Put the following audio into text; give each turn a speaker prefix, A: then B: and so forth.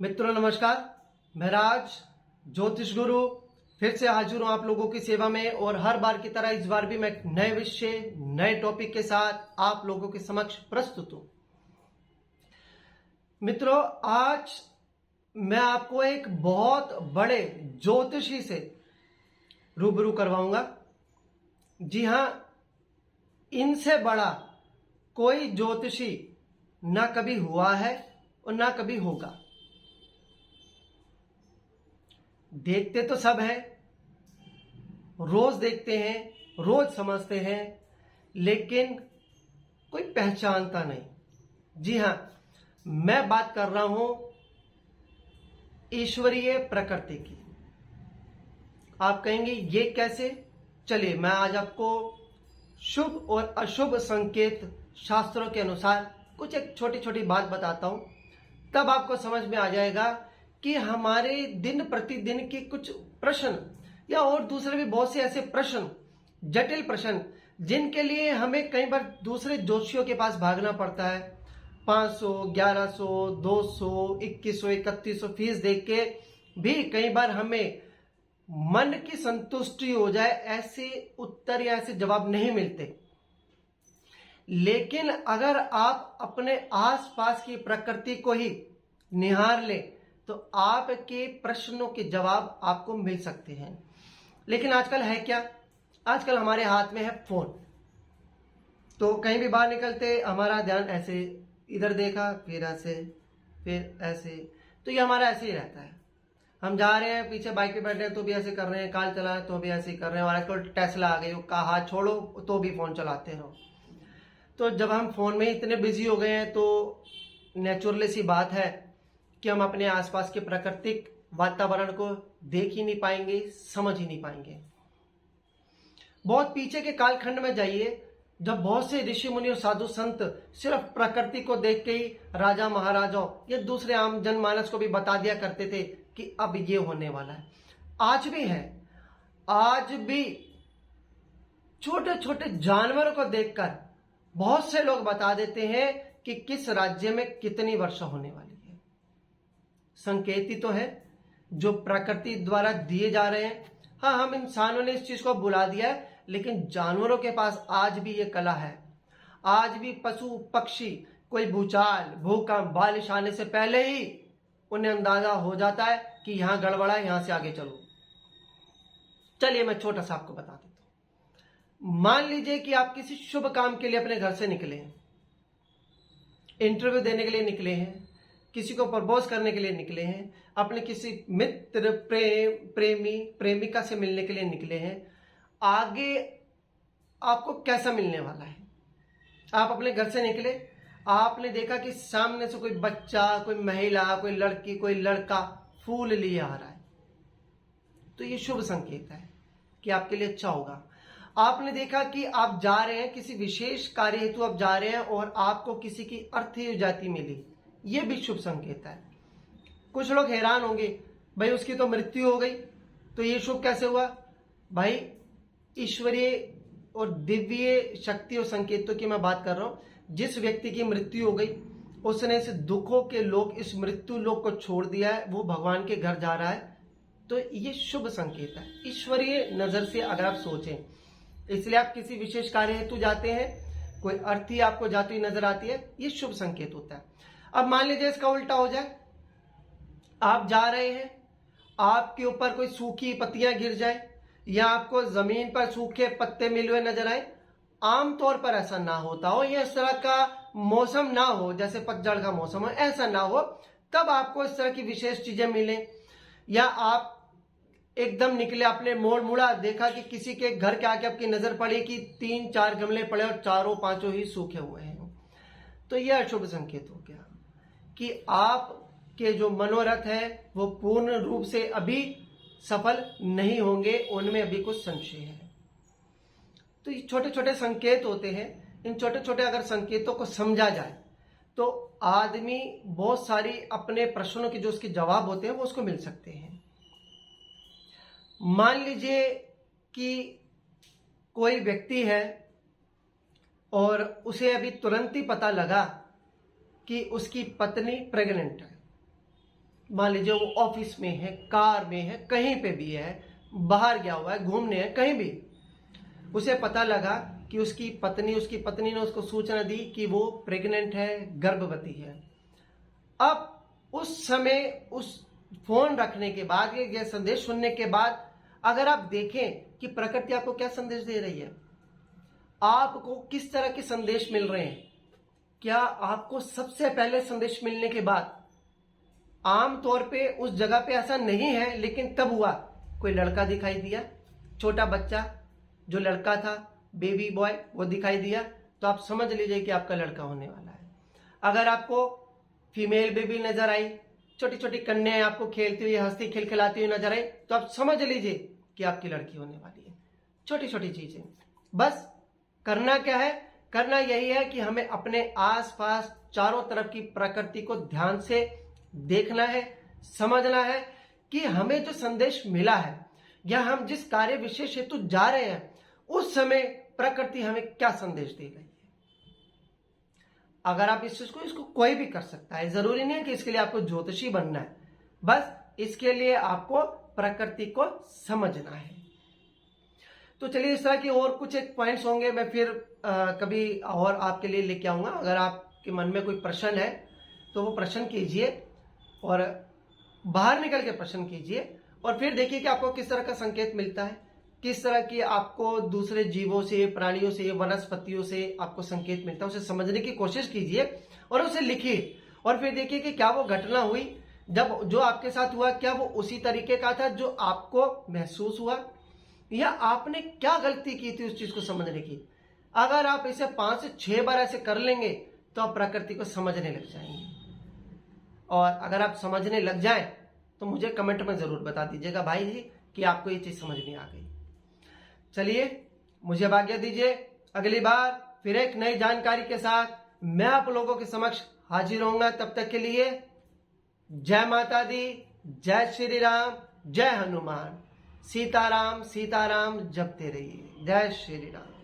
A: मित्रों नमस्कार। मैं राज ज्योतिष गुरु फिर से हाजिर हूं आप लोगों की सेवा में और हर बार की तरह इस बार भी मैं एक नए विषय नए टॉपिक के साथ आप लोगों के समक्ष प्रस्तुत हूं। मित्रों आज मैं आपको एक बहुत बड़े ज्योतिषी से रूबरू करवाऊंगा। जी हां, इनसे बड़ा कोई ज्योतिषी ना कभी हुआ है और ना कभी होगा। देखते तो सब हैं, रोज देखते हैं, रोज समझते हैं, लेकिन कोई पहचानता नहीं। जी हां, मैं बात कर रहा हूं ईश्वरीय प्रकृति की। आप कहेंगे ये कैसे? चलिए मैं आज आपको शुभ और अशुभ संकेत शास्त्रों के अनुसार कुछ एक छोटी छोटी बात बताता हूं, तब आपको समझ में आ जाएगा कि हमारे दिन प्रतिदिन के कुछ प्रश्न या और दूसरे भी बहुत से ऐसे प्रश्न, जटिल प्रश्न, जिनके लिए हमें कई बार दूसरे ज्योतिषियों के पास भागना पड़ता है। 500, 1100, 200, 2100, 3100 फीस देख के भी कई बार हमें मन की संतुष्टि हो जाए ऐसे उत्तर या ऐसे जवाब नहीं मिलते। लेकिन अगर आप अपने आसपास की प्रकृति को ही निहार लें तो आपके प्रश्नों के जवाब आपको मिल सकते हैं। लेकिन आजकल है क्या? आजकल हमारे हाथ में है फोन। तो कहीं भी बाहर निकलते हमारा ध्यान ऐसे इधर देखा, फिर ऐसे, फिर ऐसे, तो ये हमारा ऐसे ही रहता है। हम जा रहे हैं, पीछे बाइक पे बैठे हैं तो भी ऐसे कर रहे हैं, कार चला रहे तो भी ऐसे ही कर रहे हैं, और आजकल टेस्ला आ गई, उसका हाथ छोड़ो तो भी फोन चलाते रहो। तो जब हम फोन में इतने बिजी हो गए हैं तो नेचुरली सी बात है कि हम अपने आसपास के प्राकृतिक वातावरण को देख ही नहीं पाएंगे, समझ ही नहीं पाएंगे। बहुत पीछे के कालखंड में जाइए, जब बहुत से ऋषि मुनि और साधु संत सिर्फ प्रकृति को देख के ही राजा महाराजाओं या दूसरे आम जनमानस को भी बता दिया करते थे कि अब ये होने वाला है। आज भी है, आज भी छोटे छोटे जानवरों को देखकर बहुत से लोग बता देते हैं कि किस राज्य में कितनी वर्षा होने वाली है। संकेत ही तो है जो प्रकृति द्वारा दिए जा रहे हैं। हाँ, हम इंसानों ने इस चीज को बुला दिया है, लेकिन जानवरों के पास आज भी ये कला है। आज भी पशु पक्षी कोई भूचाल, भूकंप, बारिश आने से पहले ही उन्हें अंदाजा हो जाता है कि यहां गड़बड़ा है, यहां से आगे चलो। चलिए मैं छोटा सा आपको बता देता हूं। मान लीजिए कि आप किसी शुभ काम के लिए अपने घर से निकले हैं, इंटरव्यू देने के लिए निकले हैं, किसी को प्रपोज करने के लिए निकले हैं, अपने किसी मित्र, प्रेमी, प्रेमिका से मिलने के लिए निकले हैं। आगे आपको कैसा मिलने वाला है? आप अपने घर से निकले, आपने देखा कि सामने से कोई बच्चा, कोई महिला, कोई लड़की, कोई लड़का फूल लिए आ रहा है, तो ये शुभ संकेत है कि आपके लिए अच्छा होगा। आपने देखा कि आप जा रहे हैं, किसी विशेष कार्य हेतु आप जा रहे हैं और आपको किसी की अर्थी जाति मिली, ये भी शुभ संकेत है। कुछ लोग हैरान होंगे, भाई उसकी तो मृत्यु हो गई तो ये शुभ कैसे हुआ? भाई ईश्वरीय और दिव्य शक्ति और संकेतों की मैं बात कर रहा हूं। जिस व्यक्ति की मृत्यु हो गई उसने इस दुखों के लोक, इस मृत्यु लोक को छोड़ दिया है, वो भगवान के घर जा रहा है, तो ये शुभ संकेत है ईश्वरीय नजर से अगर आप सोचें। इसलिए आप किसी विशेष कार्य हेतु जाते हैं, कोई अर्थी आपको जाती हुई नजर आती है, ये शुभ संकेत होता है। अब मान लीजिए इसका उल्टा हो जाए, आप जा रहे हैं, आपके ऊपर कोई सूखी पत्तियां गिर जाए या आपको जमीन पर सूखे पत्ते मिले हुए नजर आए। आमतौर पर ऐसा ना होता हो, या इस तरह का मौसम ना हो, जैसे पतझड़ का मौसम हो, ऐसा ना हो, तब आपको इस तरह की विशेष चीजें मिले। या आप एकदम निकले, आपने मोड़ मुड़ा, देखा कि किसी के घर के आके आपकी नजर पड़ी कि 3-4 गमले पड़े और चारों पांचों ही सूखे हुए हैं, तो यह अशुभ संकेत हो गया कि आपके जो मनोरथ है वो पूर्ण रूप से अभी सफल नहीं होंगे, उनमें अभी कुछ संशय है। तो ये छोटे छोटे संकेत होते हैं। इन छोटे छोटे अगर संकेतों को समझा जाए तो आदमी बहुत सारी अपने प्रश्नों के जो उसके जवाब होते हैं वो उसको मिल सकते हैं। मान लीजिए कि कोई व्यक्ति है और उसे अभी तुरंत ही पता लगा कि उसकी पत्नी प्रेग्नेंट है, मान लीजिए वो ऑफिस में है, कार में है, कहीं पे भी है, बाहर गया हुआ है, घूमने है, कहीं भी, उसे पता लगा कि उसकी पत्नी ने उसको सूचना दी कि वो प्रेग्नेंट है, गर्भवती है। अब उस समय उस फोन रखने के बाद, ये संदेश सुनने के बाद, अगर आप देखें कि प्रकृति आपको क्या संदेश दे रही है, आपको किस तरह के संदेश मिल रहे हैं, क्या आपको सबसे पहले संदेश मिलने के बाद, आमतौर पे उस जगह पे ऐसा नहीं है, लेकिन तब हुआ, कोई लड़का दिखाई दिया, छोटा बच्चा जो लड़का था, बेबी बॉय, वो दिखाई दिया, तो आप समझ लीजिए कि आपका लड़का होने वाला है। अगर आपको फीमेल बेबी नजर आई, छोटी छोटी कन्याएं आपको खेलती हुई, हंसती खिलखिलाती हुई नजर आई, तो आप समझ लीजिए कि आपकी लड़की होने वाली है। छोटी छोटी चीजें, बस करना क्या है, करना यही है कि हमें अपने आसपास चारों तरफ की प्रकृति को ध्यान से देखना है, समझना है कि हमें जो संदेश मिला है या हम जिस कार्य विशेष हेतु जा रहे हैं, उस समय प्रकृति हमें क्या संदेश दे रही है। अगर आप इस चीज को, इसको कोई भी कर सकता है, जरूरी नहीं है कि इसके लिए आपको ज्योतिषी बनना है, बस इसके लिए आपको प्रकृति को समझना है। तो चलिए, इस तरह की और कुछ एक पॉइंट्स होंगे, मैं फिर कभी और आपके लिए लेके आऊंगा। अगर आपके मन में कोई प्रश्न है तो वो प्रश्न कीजिए, और बाहर निकल के प्रश्न कीजिए, और फिर देखिए कि आपको किस तरह का संकेत मिलता है, किस तरह की आपको दूसरे जीवों से, प्राणियों से, वनस्पतियों से आपको संकेत मिलता है। उसे समझने की कोशिश कीजिए और उसे लिखिए, और फिर देखिए कि क्या वो घटना हुई, जब जो आपके साथ हुआ, क्या वो उसी तरीके का था जो आपको महसूस हुआ, या आपने क्या गलती की थी उस चीज को समझने की। अगर आप इसे 5 से 6 बार ऐसे कर लेंगे तो आप प्रकृति को समझने लग जाएंगे, और अगर आप समझने लग जाएं तो मुझे कमेंट में जरूर बता दीजिएगा भाई जी कि आपको ये चीज समझ में आ गई। चलिए, मुझे आज्ञा दीजिए, अगली बार फिर एक नई जानकारी के साथ मैं आप लोगों के समक्ष हाजिर होऊंगा। तब तक के लिए जय माता दी, जय श्री राम, जय हनुमान, सीताराम सीताराम जपते रहिए। जय श्री राम।